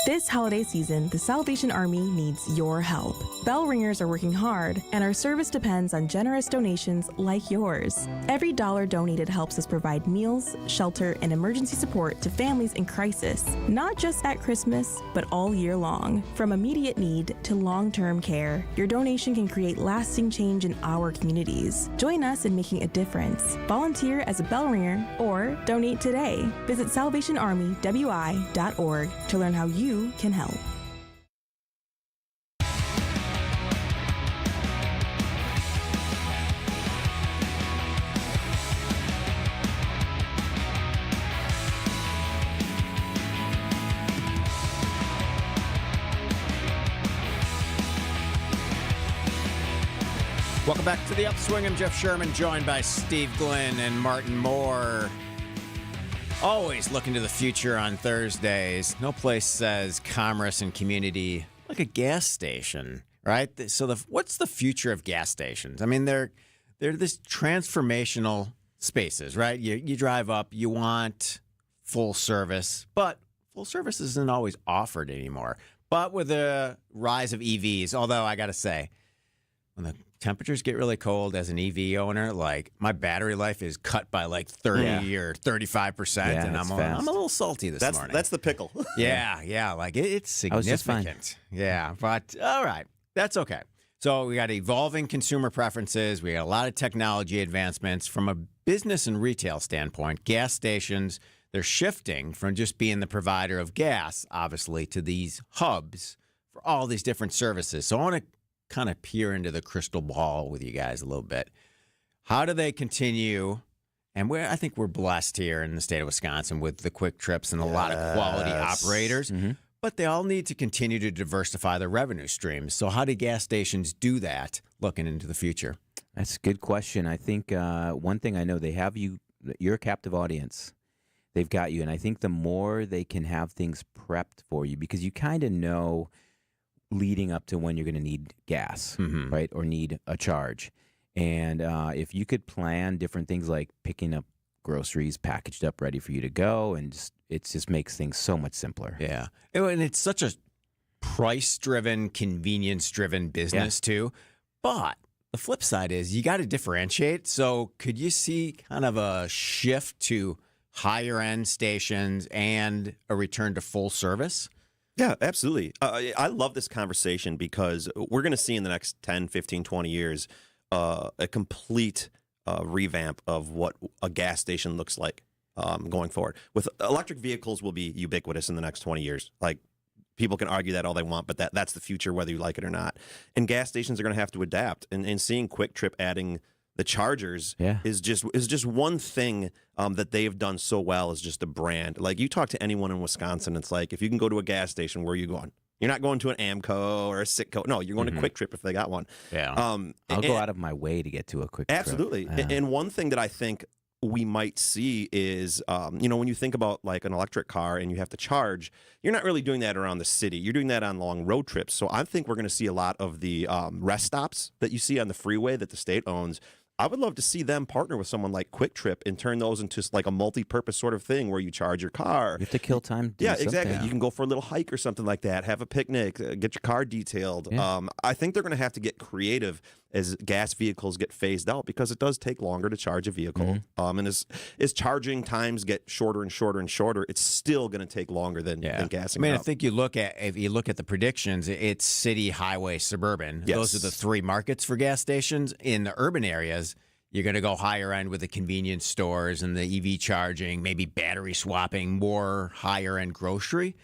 This holiday season, the Salvation Army needs your help. Bell ringers are working hard, and our service depends on generous donations like yours. Every dollar donated helps us provide meals, shelter, and emergency support to families in crisis, not just at Christmas, but all year long. From immediate need to long-term care, your donation can create lasting change in our communities. Join us in making a difference. Volunteer as a bell ringer or donate today. Visit salvationarmywi.org to learn how you can help. Welcome back to the Upswing. I'm Jeff Sherman, joined by Steve Glenn and Martin Moore. Always looking to the future on Thursdays. No place says commerce and community like a gas station, right? So what's the future of gas stations? I mean, they're this transformational spaces, right? You drive up, you want full service, but full service isn't always offered anymore. But with the rise of EVs, although I got to say, when the temperatures get really cold as an EV owner, like my battery life is cut by like 30 or 35%, and I'm a little salty this morning. That's the pickle. yeah, like it's significant. Yeah, but all right, that's okay. So we got evolving consumer preferences. We got a lot of technology advancements. From a business and retail standpoint, gas stations, they're shifting from just being the provider of gas, obviously, to these hubs for all these different services. So I want to kind of peer into the crystal ball with you guys a little bit. How do they continue? And I think we're blessed here in the state of Wisconsin with the quick trips and a lot of quality operators, but they all need to continue to diversify their revenue streams. So how do gas stations do that looking into the future? That's a good question. I think one thing I know, they have you, you're a captive audience. They've got you. And I think the more they can have things prepped for you, because you kind of know leading up to when you're going to need gas, right, or need a charge. And if you could plan different things like picking up groceries packaged up, ready for you to go, and it just makes things so much simpler. Yeah. And it's such a price-driven, convenience-driven business, too. But the flip side is you got to differentiate. So could you see kind of a shift to higher-end stations and a return to full service? Yeah, absolutely. I love this conversation because we're going to see in the next 10, 15, 20 years a complete revamp of what a gas station looks like going forward. With electric vehicles will be ubiquitous in the next 20 years. Like, people can argue that all they want, but that's the future, whether you like it or not. And gas stations are going to have to adapt. And seeing Quick Trip adding the chargers is just one thing that they've done so well, is just the brand. Like, you talk to anyone in Wisconsin, it's like, if you can go to a gas station, where are you going? You're not going to an Amco or a Citgo. No, you're going to Quick Trip if they got one. Yeah. I'll go out of my way to get to a Quick Trip. Absolutely. And one thing that I think we might see is, when you think about like an electric car and you have to charge, you're not really doing that around the city. You're doing that on long road trips. So I think we're going to see a lot of the rest stops that you see on the freeway that the state owns. I would love to see them partner with someone like Quick Trip and turn those into like a multi-purpose sort of thing where you charge your car. You have to kill time. Yeah, exactly. You can go for a little hike or something like that, have a picnic, get your car detailed. Yeah. I think they're going to have to get creative as gas vehicles get phased out, because it does take longer to charge a vehicle. And as charging times get shorter and shorter and shorter, it's still going to take longer than gassing. I mean, I think if you look at the predictions, it's city, highway, suburban. Yes. Those are the three markets for gas stations. In the urban areas, You're going to go higher end with the convenience stores and the EV charging, maybe battery swapping, more higher end grocery.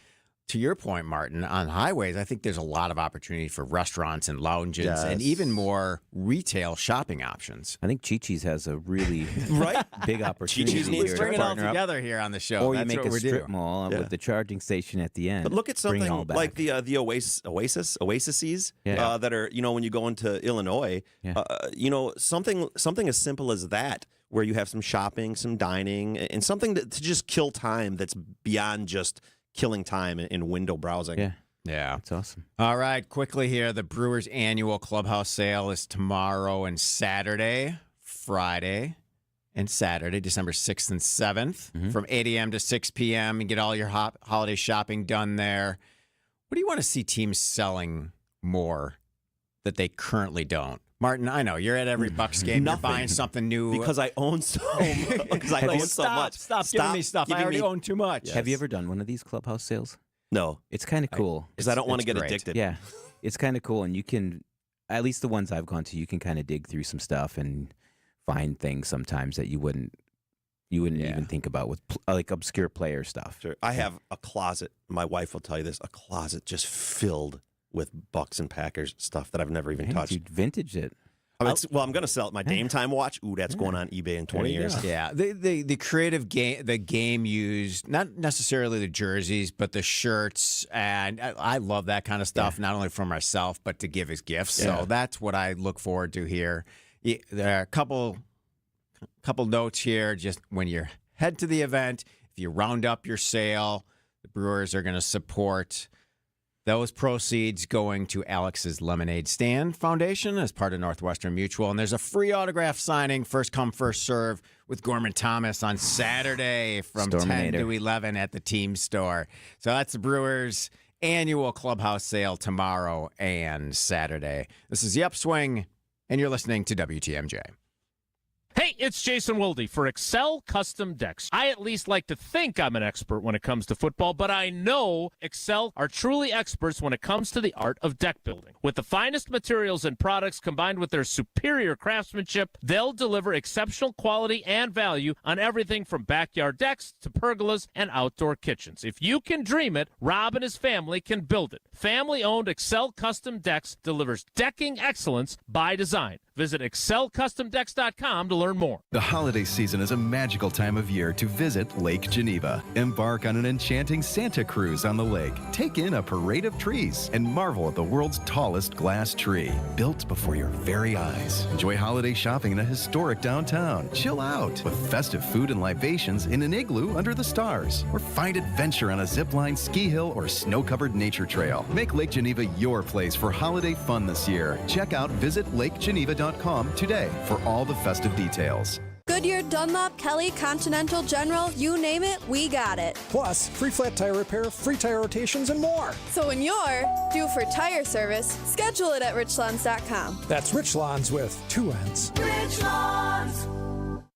To your point, Martin, on highways, I think there's a lot of opportunity for restaurants and lounges and even more retail shopping options. I think Chi-Chi's has a really big opportunity. Chi-Chi's needs here to bring it all partner up. together here on the show. Or you That's make what a we're strip doing. mall with the charging station at the end. But look at Bring it all something back. like the Oases that are, when you go into Illinois, something as simple as that, where you have some shopping, some dining, and something to just kill time that's beyond just killing time in window browsing. Yeah. That's awesome. All right, quickly here. The Brewers' annual clubhouse sale is tomorrow and Saturday, Friday and Saturday, December 6th and 7th, from 8 a.m. to 6 p.m. and get all your holiday shopping done there. What do you want to see teams selling more that they currently don't? Martin, I know you're at every Bucks game. You're buying something new because I own so much. Stop giving me stuff. I already own too much. Have you ever done one of these clubhouse sales? No. It's kind of cool. Because I don't want to get addicted. Yeah. It's kind of cool. And you can, at least the ones I've gone to, you can kind of dig through some stuff and find things sometimes that you wouldn't even think about with like obscure player stuff. Sure. I have a closet. My wife will tell you this, a closet just filled with Bucks and Packers stuff that I've never even touched. You vintaged it. I'm going to sell it. My Dame Time watch. Ooh, that's going on eBay in 20 years. Yeah, the creative game, the game used, not necessarily the jerseys, but the shirts, and I love that kind of stuff. Not only for myself, but to give as gifts. So that's what I look forward to here. There are a couple notes here. Just when you head to the event, if you round up your sale, the Brewers are going to support. Those proceeds going to Alex's Lemonade Stand Foundation as part of Northwestern Mutual. And there's a free autograph signing, first come, first serve, with Gorman Thomas on Saturday from 10 to 11 at the team store. So that's the Brewers' annual clubhouse sale tomorrow and Saturday. This is the Upswing, and you're listening to WTMJ. Hey, it's Jason Wilde for Excel Custom Decks. I at least like to think I'm an expert when it comes to football, but I know Excel are truly experts when it comes to the art of deck building. With the finest materials and products combined with their superior craftsmanship, they'll deliver exceptional quality and value on everything from backyard decks to pergolas and outdoor kitchens. If you can dream it, Rob and his family can build it. Family-owned Excel Custom Decks delivers decking excellence by design. Visit excelcustomdecks.com to learn more. The holiday season is a magical time of year to visit Lake Geneva. Embark on an enchanting Santa cruise on the lake. Take in a parade of trees and marvel at the world's tallest glass tree, built before your very eyes. Enjoy holiday shopping in a historic downtown. Chill out with festive food and libations in an igloo under the stars. Or find adventure on a zipline, ski hill, or snow-covered nature trail. Make Lake Geneva your place for holiday fun this year. Check out visitlakegeneva.com today for all the festive details. Goodyear, Dunlop, Kelly, Continental, General, you name it, we got it. Plus, free flat tire repair, free tire rotations, and more. So when you're due for tire service, schedule it at richlawns.com. That's Rich Lawns with 2 N's. Rich Lawns.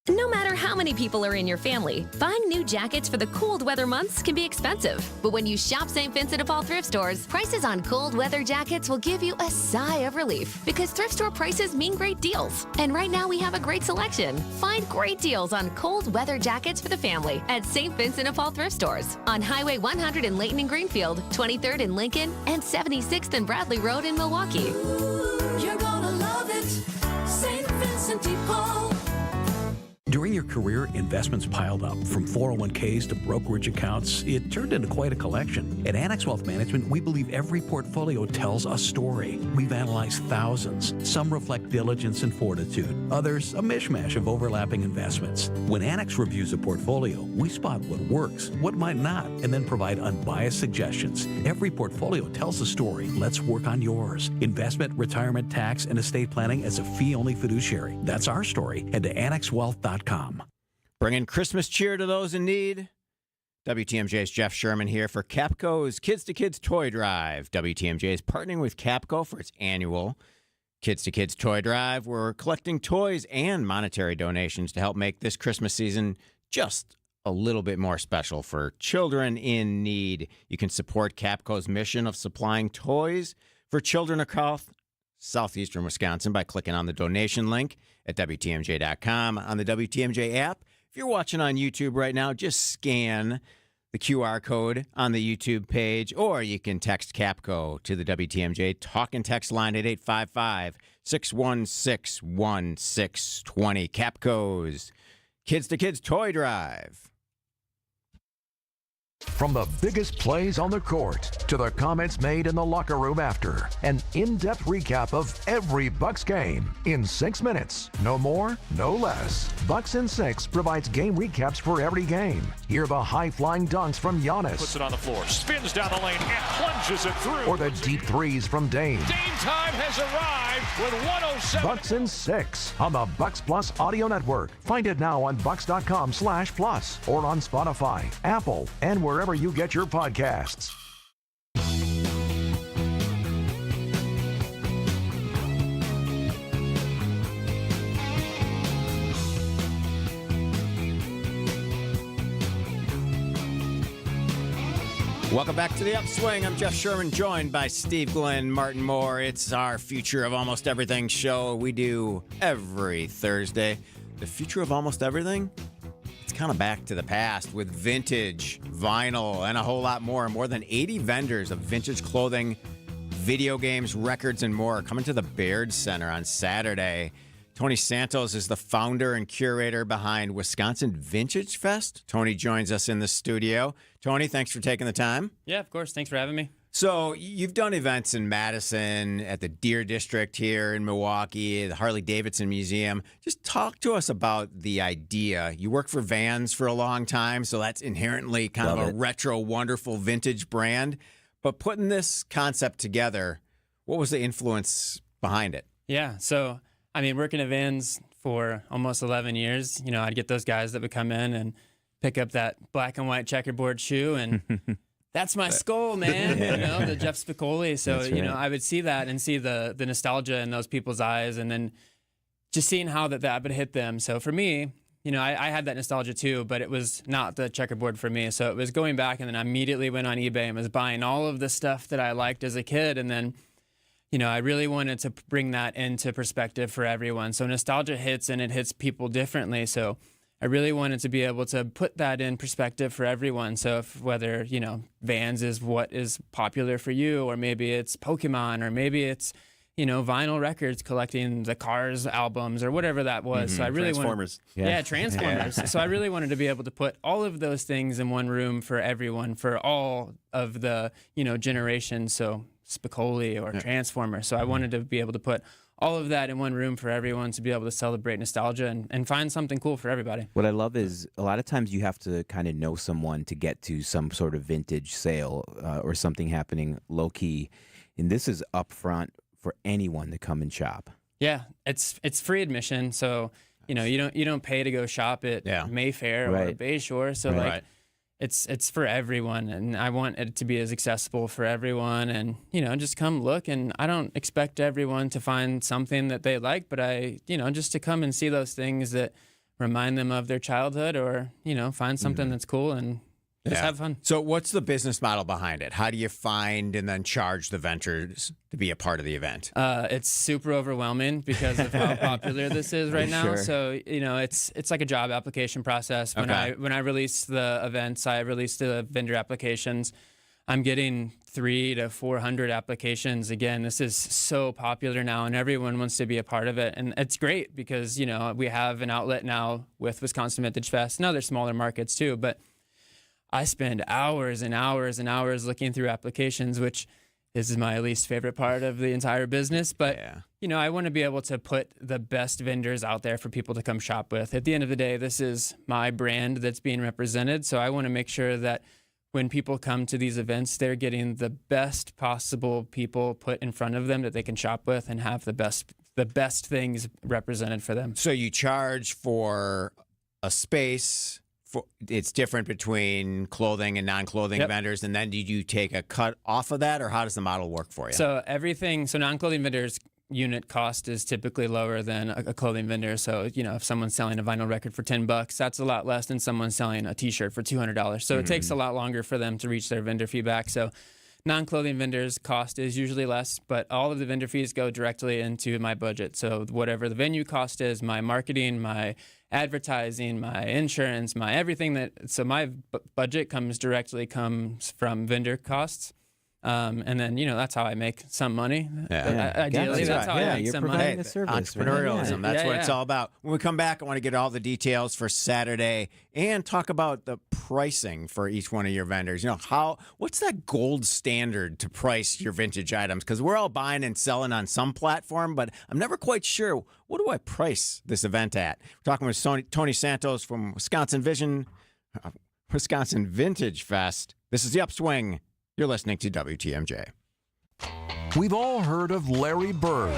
No matter how many people are in your family, buying new jackets for the cold weather months can be expensive. But when you shop St. Vincent de Paul thrift stores, prices on cold weather jackets will give you a sigh of relief because thrift store prices mean great deals. And right now we have a great selection. Find great deals on cold weather jackets for the family at St. Vincent de Paul thrift stores on Highway 100 in Layton and Greenfield, 23rd in Lincoln, and 76th and Bradley Road in Milwaukee. You're gonna love it, St. Vincent de Paul. During your career, investments piled up. From 401ks to brokerage accounts, it turned into quite a collection. At Annex Wealth Management, we believe every portfolio tells a story. We've analyzed thousands. Some reflect diligence and fortitude. Others, a mishmash of overlapping investments. When Annex reviews a portfolio, we spot what works, what might not, and then provide unbiased suggestions. Every portfolio tells a story. Let's work on yours. Investment, retirement, tax, and estate planning as a fee-only fiduciary. That's our story. Head to annexwealth.com. Bringing Christmas cheer to those in need. WTMJ's Jeff Sherman here for Capco's Kids to Kids Toy Drive. WTMJ is partnering with Capco for its annual Kids to Kids Toy Drive. We're collecting toys and monetary donations to help make this Christmas season just a little bit more special for children in need. You can support Capco's mission of supplying toys for children across southeastern Wisconsin, by clicking on the donation link at WTMJ.com. On the WTMJ app, if you're watching on YouTube right now, just scan the QR code on the YouTube page, or you can text CAPCO to the WTMJ talk and text line at 855-616-1620. CAPCO's Kids to Kids Toy Drive. From the biggest plays on the court to the comments made in the locker room after, an in-depth recap of every Bucks game in 6 minutes. No more, no less. Bucks in 6 provides game recaps for every game. Hear the high-flying dunks from Giannis. Puts it on the floor, spins down the lane, and plunges it through. Or the deep threes from Dame. Dame time has arrived with 107. Bucks in 6 on the Bucks Plus Audio Network. Find it now on bucks.com/plus or on Spotify, Apple, and wherever you get your podcasts. Welcome back to the Upswing. I'm Jeff Sherman, joined by Steve Glenn, Martin Moore. It's our Future of Almost Everything show we do every Thursday. The Future of Almost Everything? It's kind of back to the past with vintage, vinyl, and a whole lot more. More than 80 vendors of vintage clothing, video games, records, and more coming to the Baird Center on Saturday. Tony Santos is the founder and curator behind Wisconsin Vintage Fest. Tony joins us in the studio. Tony, thanks for taking the time. Yeah, of course. Thanks for having me. So you've done events in Madison, at the Deer District here in Milwaukee, the Harley-Davidson Museum. Just talk to us about the idea. You worked for Vans for a long time, so that's inherently kind of a retro, wonderful, vintage brand. But putting this concept together, what was the influence behind it? Yeah, so, I mean, working at Vans for almost 11 years, you know, I'd get those guys that would come in and pick up that black and white checkerboard shoe and... That's my skull, man. You know, the Jeff Spicoli. So, you know, I would see that and see the nostalgia in those people's eyes, and then just seeing how that would hit them. So for me, you know, I had that nostalgia too, but it was not the checkerboard for me. So it was going back, and then I immediately went on eBay and was buying all of the stuff that I liked as a kid. And then, you know, I really wanted to bring that into perspective for everyone. So nostalgia hits, and it hits people differently. So I really wanted to be able to put that in perspective for everyone. So if whether, you know, Vans is what is popular for you, or maybe it's Pokemon, or maybe it's, you know, vinyl records, collecting the Cars albums or whatever that was. So I really Transformers. Transformers. So I really wanted to be able to put all of those things in one room for everyone, for all of the, you know, generations. So Spicoli or Transformers. So I wanted to be able to put all of that in one room for everyone to be able to celebrate nostalgia and find something cool for everybody. What I love is a lot of times you have to kind of know someone to get to some sort of vintage sale or something happening low key. And this is upfront for anyone to come and shop. Yeah, it's free admission. So, you know, you don't pay to go shop at Mayfair or Bayshore. So like it's for everyone, and I want it to be as accessible for everyone, and, you know, just come look. And I don't expect everyone to find something that they like, but just to come and see those things that remind them of their childhood, or, you know, find something that's cool and just have fun. So what's the business model behind it? How do you find and then charge the vendors to be a part of the event? It's super overwhelming because of how popular this is right now. Sure. So, you know, it's like a job application process. When I release the events, I release the vendor applications. I'm getting 300 to 400 applications. Again, this is so popular now, and everyone wants to be a part of it. And it's great because, you know, we have an outlet now with Wisconsin Vintage Fest. Now there's smaller markets too, but I spend hours and hours and hours looking through applications, which is my least favorite part of the entire business. But, you know, I want to be able to put the best vendors out there for people to come shop with. At the end of the day, this is my brand that's being represented. So I want to make sure that when people come to these events, they're getting the best possible people put in front of them that they can shop with and have the best things represented for them. So you charge for a space. It's different between clothing and non-clothing vendors, and then do you take a cut off of that, or how does the model work for you? So non-clothing vendors' unit cost is typically lower than a clothing vendor. So, you know, if someone's selling a vinyl record for $10, that's a lot less than someone selling a T-shirt for $200. So it takes a lot longer for them to reach their vendor feedback. So non-clothing vendors' cost is usually less, but all of the vendor fees go directly into my budget. So whatever the venue cost is, my marketing, my advertising, my insurance, my everything so my budget comes from vendor costs. And then, that's how I make some money. Ideally, that's how I make some money. Entrepreneurialism, that's what it's all about. When we come back, I want to get all the details for Saturday and talk about the pricing for each one of your vendors. What's that gold standard to price your vintage items? Because we're all buying and selling on some platform, but I'm never quite sure, what do I price this event at? We're talking with Tony Santos from Wisconsin Vintage Fest. This is the Upswing. You're listening to WTMJ. We've all heard of Larry Bird.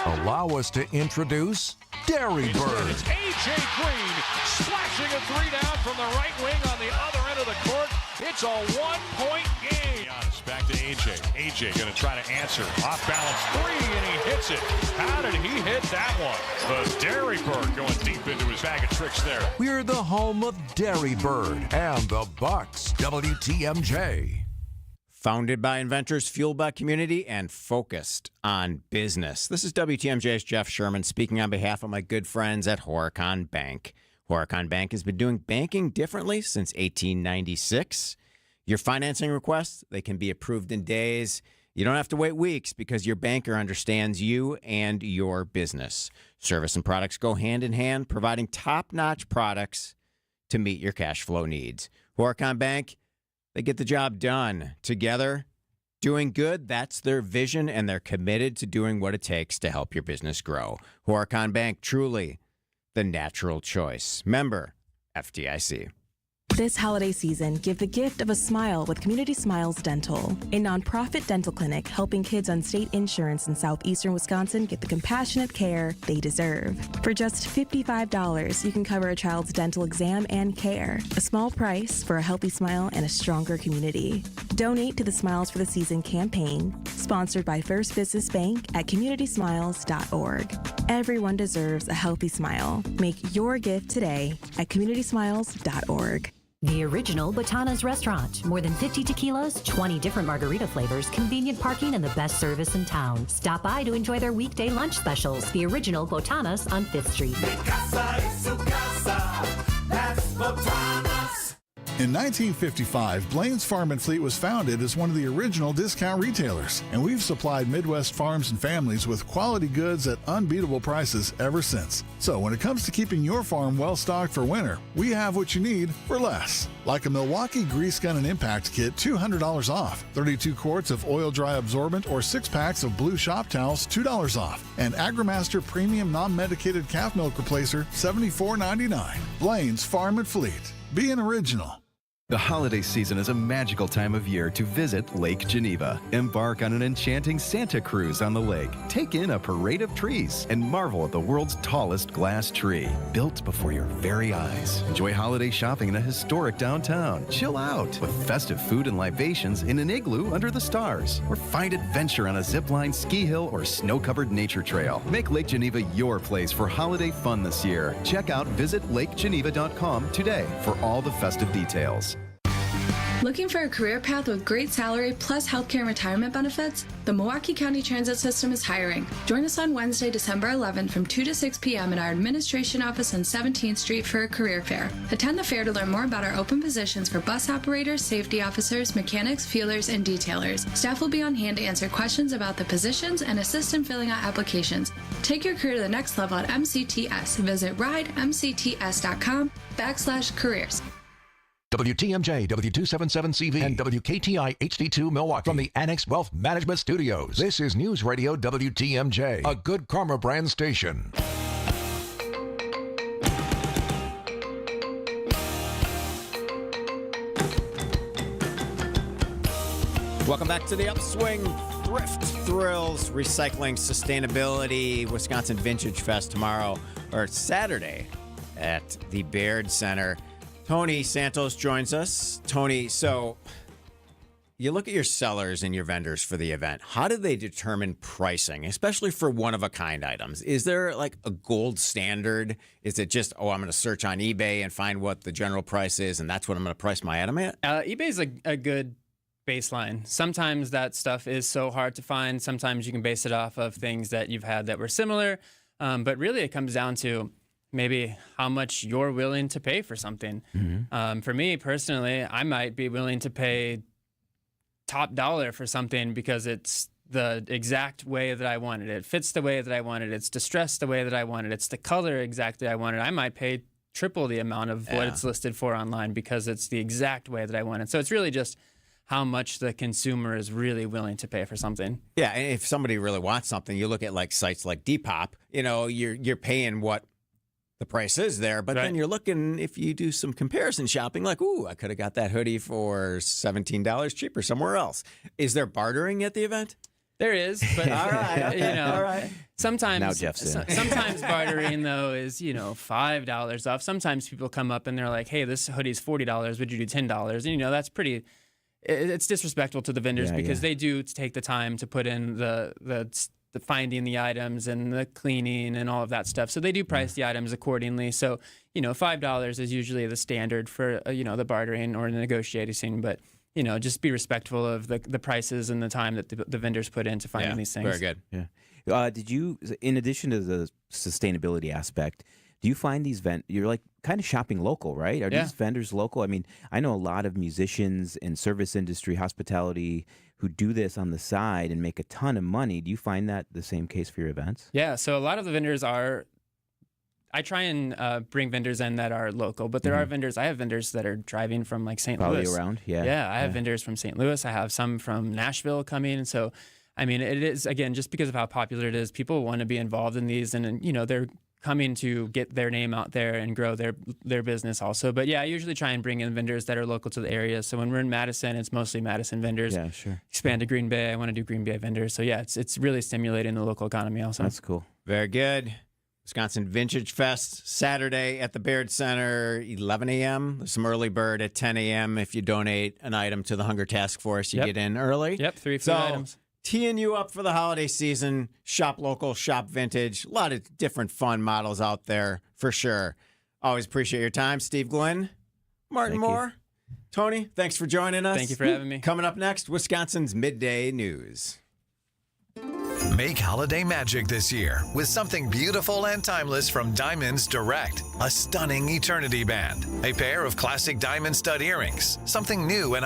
Allow us to introduce Derry Bird. It's A.J. Green splashing a three down from the right wing on the other end of the court. It's a 1-point game. Back to A.J. A.J. going to try to answer. Off balance three, and he hits it. How did he hit that one? The Derry Bird going deep into his bag of tricks there. We're the home of Derry Bird and the Bucks. WTMJ. Founded by inventors, fueled by community, and focused on business. This is WTMJ's Jeff Sherman speaking on behalf of my good friends at Horicon Bank. Horicon Bank has been doing banking differently since 1896. Your financing requests, they can be approved in days. You don't have to wait weeks because your banker understands you and your business. Service and products go hand in hand, providing top-notch products to meet your cash flow needs. Horicon Bank, they get the job done. Together, doing good, that's their vision, and they're committed to doing what it takes to help your business grow. Horicon Bank, truly the natural choice. Member FDIC. This holiday season, give the gift of a smile with Community Smiles Dental, a nonprofit dental clinic helping kids on state insurance in southeastern Wisconsin get the compassionate care they deserve. For just $55, you can cover a child's dental exam and care, a small price for a healthy smile and a stronger community. Donate to the Smiles for the Season campaign, sponsored by First Business Bank at communitysmiles.org. Everyone deserves a healthy smile. Make your gift today at communitysmiles.org. The original Botanas restaurant. More than 50 tequilas, 20 different margarita flavors, convenient parking, and the best service in town. Stop by to enjoy their weekday lunch specials. The original Botanas on 5th Street. That's Botanas. In 1955, Blaine's Farm and Fleet was founded as one of the original discount retailers, and we've supplied Midwest farms and families with quality goods at unbeatable prices ever since. So when it comes to keeping your farm well-stocked for winter, we have what you need for less. Like a Milwaukee Grease Gun and Impact Kit, $200 off. 32 quarts of oil dry absorbent or 6 packs of blue shop towels, $2 off. And AgriMaster Premium Non-Medicated Calf Milk Replacer, $74.99. Blaine's Farm and Fleet. Be an original. The holiday season is a magical time of year to visit Lake Geneva. Embark on an enchanting Santa cruise on the lake. Take in a parade of trees and marvel at the world's tallest glass tree, built before your very eyes. Enjoy holiday shopping in a historic downtown. Chill out with festive food and libations in an igloo under the stars. Or find adventure on a zipline, ski hill, or snow-covered nature trail. Make Lake Geneva your place for holiday fun this year. Check out visitlakegeneva.com today for all the festive details. Looking for a career path with great salary plus healthcare and retirement benefits? The Milwaukee County Transit System is hiring. Join us on Wednesday, December 11th from 2 to 6 p.m. in our administration office on 17th Street for a career fair. Attend the fair to learn more about our open positions for bus operators, safety officers, mechanics, fuelers, and detailers. Staff will be on hand to answer questions about the positions and assist in filling out applications. Take your career to the next level at MCTS. Visit ridemcts.com/careers. WTMJ, W277CV, and WKTI HD2 Milwaukee from the Annex Wealth Management Studios. This is News Radio WTMJ, a Good Karma brand station. Welcome back to the Upswing. Thrift, thrills, recycling, sustainability. Wisconsin Vintage Fest tomorrow, or Saturday, at the Baird Center. Tony Santos joins us. Tony, so you look at your sellers and your vendors for the event. How do they determine pricing, especially for one-of-a-kind items? Is there like a gold standard? Is it just, I'm going to search on eBay and find what the general price is, and that's what I'm going to price my item at? eBay is a good baseline. Sometimes that stuff is so hard to find. Sometimes you can base it off of things that you've had that were similar. But really, it comes down to maybe how much you're willing to pay for something. For me personally, I might be willing to pay top dollar for something because it's the exact way that I wanted it. It fits the way that I wanted it. It's distressed the way that I wanted it. It's the color exactly I wanted. I might pay triple the amount of what it's listed for online because it's the exact way that I wanted. So it's really just how much the consumer is really willing to pay for something. Yeah, and if somebody really wants something, you look at like sites like Depop, you're paying what the price is there, but then you're looking, if you do some comparison shopping, like, I could have got that hoodie for $17 cheaper somewhere else. Is there bartering at the event? There is, but all right. Sometimes Now Jeff's in. Sometimes bartering though is $5 off. Sometimes people come up and they're like, "Hey, this hoodie's $40. Would you do $10?" And that's pretty. It's disrespectful to the vendors because they do take the time to put in the finding the items and the cleaning and all of that stuff. So they do price the items accordingly. So, $5 is usually the standard for, the bartering or the negotiating. But, just be respectful of the prices and the time that the vendors put into finding these things. Very good. Yeah. Did you, in addition to the sustainability aspect, do you find these you're like kind of shopping local, right? Are these vendors local? I mean, I know a lot of musicians in service industry, hospitality, who do this on the side and make a ton of money. Do you find that the same case for your events? Yeah, so a lot of the vendors I try and bring vendors in that are local, but there are vendors, I have vendors that are driving from like St. Probably Louis. around, yeah. Yeah, I have vendors from St. Louis. I have some from Nashville coming. And so, I mean, it is, again, just because of how popular it is, people want to be involved in these and they're coming to get their name out there and grow their business also. But yeah, I usually try and bring in vendors that are local to the area. So when we're in Madison, it's mostly Madison vendors. Yeah, sure. Expand to Green Bay, I want to do Green Bay vendors. So yeah, it's really stimulating the local economy also. That's cool. Very good. Wisconsin Vintage Fest, Saturday at the Baird Center, 11 a.m. There's some early bird at 10 a.m. If you donate an item to the Hunger Task Force, you get in early. Yep, 3 food items. Teeing you up for the holiday season. Shop local, shop vintage. A lot of different fun models out there for sure. Always appreciate your time. Steve Glenn, Martin Moore, Tony, thanks for joining us. Thank you for having me. Coming up next, Wisconsin's Midday News. Make holiday magic this year with something beautiful and timeless from Diamonds Direct. A stunning eternity band, a pair of classic diamond stud earrings, something new and